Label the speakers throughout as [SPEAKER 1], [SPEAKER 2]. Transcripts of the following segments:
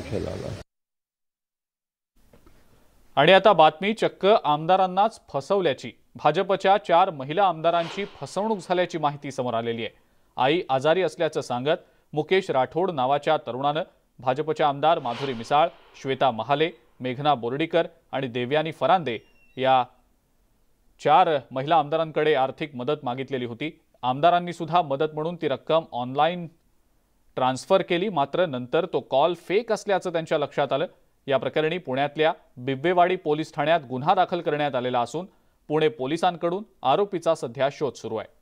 [SPEAKER 1] विषय झाला।
[SPEAKER 2] आणि आता बातमी चक्क आमदारांनाच फसवल्याची। भाजपच्या 4 महिला आमदारांची फसवणूक झाल्याची माहिती समोर आलेली आहे। आई आजारी असल्याचं सांगत मुकेश राठोड नावाच्या तरुणानं भाजपच्या आमदार माधुरी मिसाळ, श्वेता महाले, मेघना बोर्डीकर आणि देवयानी फरांदे या 4 महिला आमदारांकडे आर्थिक मदत मागितलेली होती। आमदारांनी सुद्धा मदत म्हणून ती रक्कम ऑनलाईन ट्रान्सफर केली, मात्र नंतर तो कॉल फेक असल्याचं त्यांच्या लक्षात आलं। या प्रकरणी पुण्यातल्या बिब्बेवाडी पोलीस ठाण्यात गुन्हा दाखल करण्यात आलेला असून पुणे पोलिसांकडून आरोपीचा सध्या शोध सुरू आहे।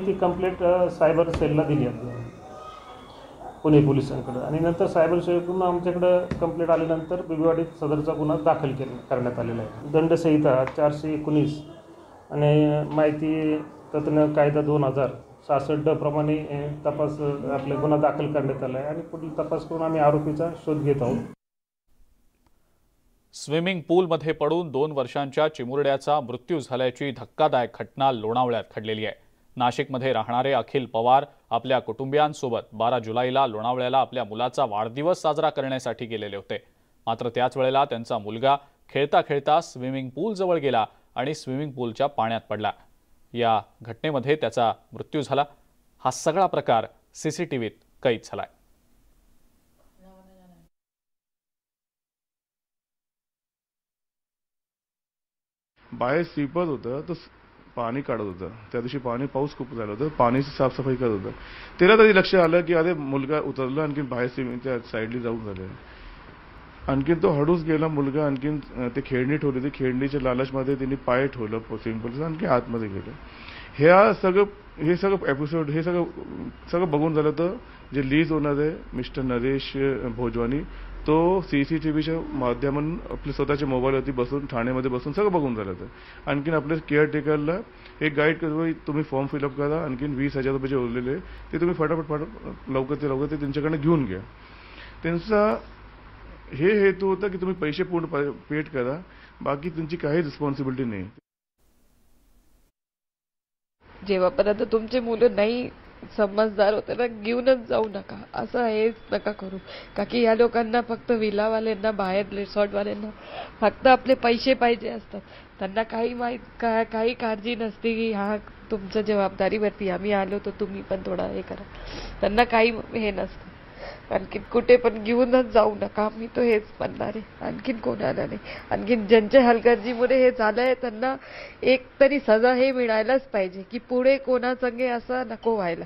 [SPEAKER 3] ती कंप्लेंट सायबर सेलला दिली पुणे पोलिसांकडे आणि नंतर सायबर सेलकडून आमच्याकडे कंप्लेंट आल्यानंतर बिब्बेवाडीत सदरचा गुन्हा दाखल करण्यात आलेला आहे। दंडसंहिता 419 आणि माहिती तज्ञ कायदा 2066 प्रमाणे तपास आपले गुन्हा दाखल करण्यात आला आहे आणि पुढील तपास करून आम्ही आरोपीचा शोध घेत आहोत।
[SPEAKER 2] स्विमिंग पूलमध्ये पडून 2 वर्षांच्या चिमुरड्याचा मृत्यू झाल्याची धक्कादायक घटना लोणावळ्यात घडलेली आहे। नाशिकमध्ये राहणारे अखिल पवार आपल्या कुटुंबियांसोबत 12 जुलैला लोणावळ्याला आपल्या मुलाचा वाढदिवस साजरा करण्यासाठी गेलेले होते, मात्र त्याच वेळेला त्यांचा मुलगा खेळता खेळता स्विमिंग पूल जवळ गेला आणि स्विमिंग पूलच्या पाण्यात पडला। या घटनेमध्ये त्याचा मृत्यू झाला। हा सगळा प्रकार सीसीटीव्हीत कैद झालाय।
[SPEAKER 4] बाहेर स्वीपर होतं, तर पाणी काढत होतं। त्या दिवशी पाऊस खूप झाला होता, पाण्याची साफसफाई करत होतं। त्याला तरी लक्ष आलं की अरे मुलगा उतरला, आणखी बाहेर स्विमिंगच्या साईडला जाऊन झाले। आणखीन तो हळूच गेला मुलगा, आणखीन ते खेळणी ठेवली होती, खेळणीच्या लालचमध्ये त्यांनी पाय ठेवलं स्विमिंग पूलचं, आणखी आतमध्ये गेलं। हे सगळं एपिसोड हे सगळं बघून झालं तर जे लीज ओनर आहे मिस्टर नरेश भोजवानी, तो सीसीटीव्हीच्या माध्यमातून आपल्या स्वतःच्या मोबाईलवरती बसून ठाण्यामध्ये बसून सगळं बघून झालं तर आणखीन आपल्या केअरटेकरला एक गाईड करतो, तुम्ही फॉर्म फिलअप करा, आणखीन 20,000 रुपये जे उरलेले ते तुम्ही फटाफट लवकर ते त्यांच्याकडनं घेऊन घ्या। त्यांचा हे हेतू होता की तुम्ही पैसे पूर्ण पेड करा, बाकी तुमची काही रिस्पॉन्सिबिलिटी नाही।
[SPEAKER 5] जेव्हापर्यंत तुमचे मुलं नाही समजदार होते ना, घेऊनच जाऊ नका, असं हेच नका करू। का की या लोकांना फक्त विलावाल्यांना, बाहेर रिसॉर्टवाल्यांना फक्त आपले पैसे पाहिजे असतात। त्यांना काही काळजी नसते की हा तुमच्या जबाबदारीवरती आम्ही आलो तर तुम्ही पण थोडा हे करा। त्यांना काही हे नसतं। आणखी कुठे पण घेऊनच जाऊ नका, मी तो हेच म्हणणार आहे, आणखीन कोणाला नाही। आणखीन ज्यांच्या हलगर्जीमुळे हे झालंय त्यांना एक तरी सजा हे मिळायलाच पाहिजे की पुढे कोणासंगे असं नको व्हायला।